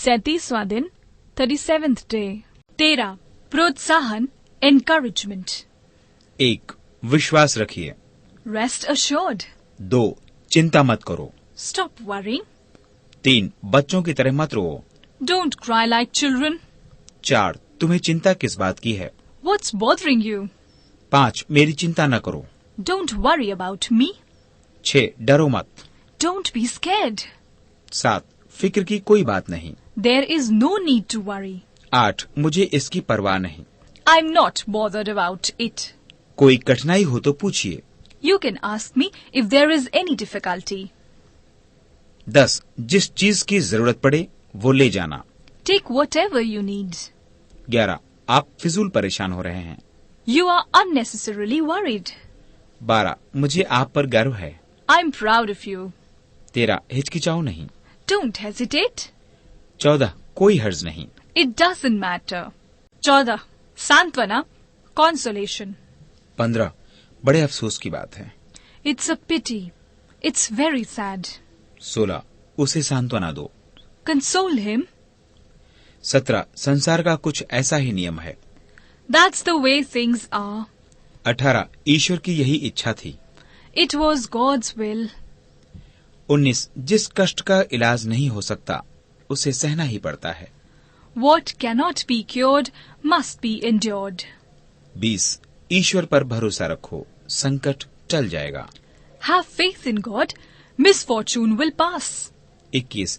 37वां दिन 37th day. 13 प्रोत्साहन encouragement. 1 विश्वास रखिए। Rest assured. 2 चिंता मत करो। Stop worrying. 3 बच्चों की तरह मत रो। Don't cry like children. 4 तुम्हें चिंता किस बात की है? What's bothering you? 5 मेरी चिंता न करो। Don't worry about me. 6 डरो मत। Don't be scared. 7 फिक्र की कोई बात नहीं। There is no need to worry. 8 मुझे इसकी परवाह नहीं। I am not bothered about it. कोई कठिनाई हो तो पूछिए। You can ask me if there is any difficulty. 10 जिस चीज की जरूरत पड़े वो ले जाना। Take whatever you need. 11 आप फिजूल परेशान हो रहे हैं। You are unnecessarily worried. 12 मुझे आप पर गर्व है। I'm proud of you. 13 हिचकिचाओ नहीं। Don't hesitate. 14 कोई हर्ज नहीं। It doesn't matter. 14 सांत्वना consolation. 15 बड़े अफसोस की बात है। It's a pity. It's very sad. 16 उसे सांत्वना दो। Console him. 17 संसार का कुछ ऐसा ही नियम है। That's the way things are. 18 ईश्वर की यही इच्छा थी। It was God's will. 19 जिस कष्ट का इलाज नहीं हो सकता उसे सहना ही पड़ता है। What cannot be cured must be endured. 20 ईश्वर पर भरोसा रखो, संकट टल जाएगा। Have faith in God. Misfortune will pass. 21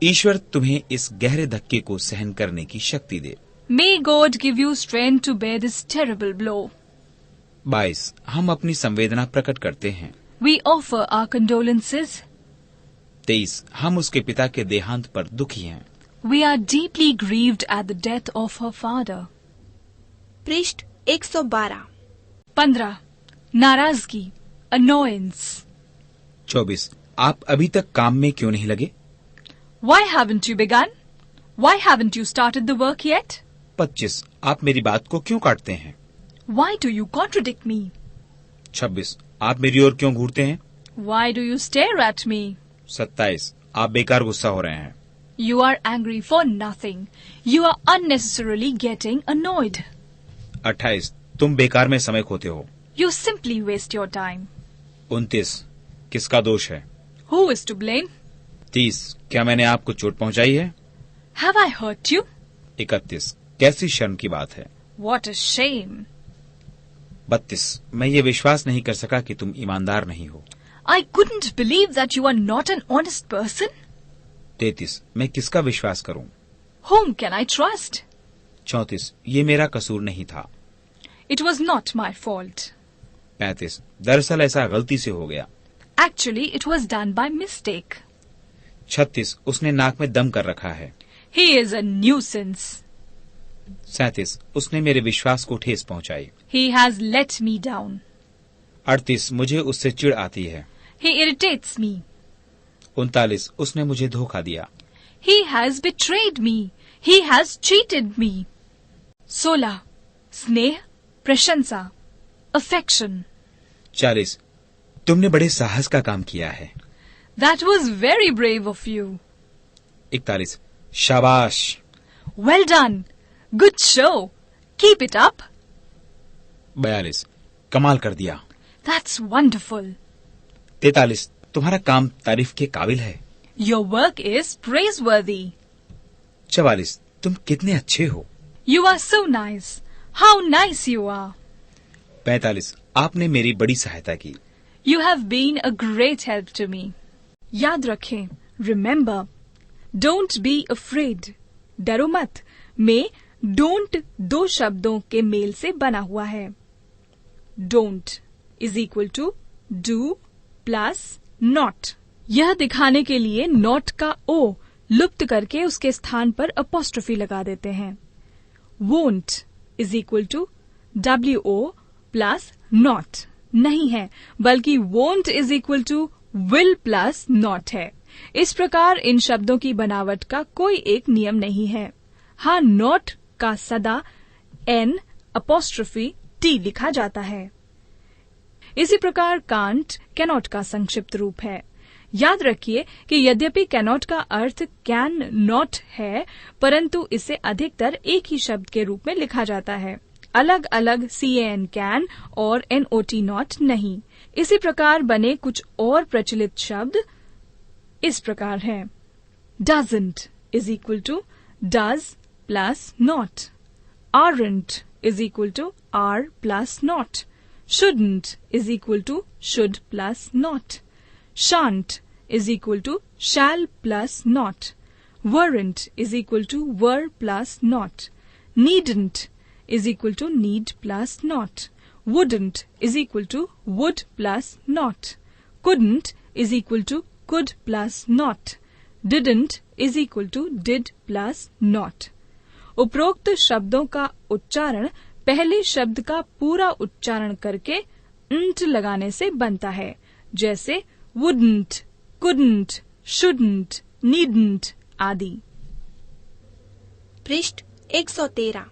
ईश्वर तुम्हें इस गहरे धक्के को सहन करने की शक्ति दे। May God give you strength to bear this terrible blow. 22 हम अपनी संवेदना प्रकट करते हैं। We offer our condolences. 23 हम उसके पिता के देहांत पर दुखी हैं। We are deeply grieved at the death of her father. पृष्ठ 112। 15 नाराजगी annoyance. 24 आप अभी तक काम में क्यों नहीं लगे? Why haven't you begun? Why haven't you started the work yet? 25 आप मेरी बात को क्यों काटते हैं? Why do you contradict me? 26 आप मेरी ओर क्यों घूरते हैं? Why do you stare at me? 27 आप बेकार गुस्सा हो रहे हैं। You are angry for nothing. You are unnecessarily getting annoyed. 28 तुम बेकार में समय खोते हो। You simply waste your time. 29 किसका दोष है? Who is to blame? 30 क्या मैंने आपको चोट पहुंचाई है? Have I hurt you? 31 कैसी शर्म की बात है। What a shame. 32 मैं ये विश्वास नहीं कर सका कि तुम ईमानदार नहीं हो। I couldn't believe that you are not an honest person. 33 मैं किसका विश्वास करूं? Whom can I trust? 34 ये मेरा कसूर नहीं था। It was not my fault. 35 दरअसल ऐसा गलती से हो गया। Actually, it was done by mistake. 36 उसने नाक में दम कर रखा है। He is a nuisance. 37 उसने मेरे विश्वास को ठेस पहुंचाई। He has let me down. 38 मुझे उससे चिढ़ आती है। He irritates me. 39 उसने मुझे धोखा दिया। He has betrayed me. He has cheated me. 16 स्नेह प्रशंसा affection. 40 तुमने बड़े साहस का काम किया है। That was very brave of you. 41 शाबाश। Well done. Good show. Keep it up. 42 कमाल कर दिया। That's wonderful. 43 तुम्हारा काम तारीफ के काबिल है। Your work is praiseworthy. 44 तुम कितने अच्छे हो। You are so nice. How nice you are. 45 आपने मेरी बड़ी सहायता की। You have been a great help to me. याद रखें, remember, don't be afraid. डरो मत में don't 2 शब्दों के मेल से बना हुआ है। Don't is equal to do plus not. यह दिखाने के लिए not का o लुप्त करके उसके स्थान पर अपॉस्ट्रोफी लगा देते हैं। Won't is equal to wo plus not नहीं है, बल्कि won't is equal to will plus not है। इस प्रकार इन शब्दों की बनावट का कोई एक नियम नहीं है। हाँ, not का सदा n अपॉस्ट्रोफी t लिखा जाता है। इसी प्रकार कांट कैनॉट का संक्षिप्त रूप है। याद रखिए कि यद्यपि कैनॉट का अर्थ कैन नॉट है, परंतु इसे अधिकतर एक ही शब्द के रूप में लिखा जाता है, अलग अलग CAN कैन और NOT नॉट नहीं। इसी प्रकार बने कुछ और प्रचलित शब्द इस प्रकार हैं। doesn't is equal to does plus not, aren't is equal to are plus not, shouldn't is equal to should plus not, shan't is equal to shall plus not, weren't is equal to were plus not, needn't is equal to need plus not, wouldn't is equal to would plus not, couldn't is equal to could plus not, didn't is equal to did plus not। उपरोक्त शब्दों का उच्चारण पहले शब्द का पूरा उच्चारण करके nt लगाने से बनता है, जैसे wouldn't, couldn't, shouldn't, needn't आदि। पृष्ठ 113।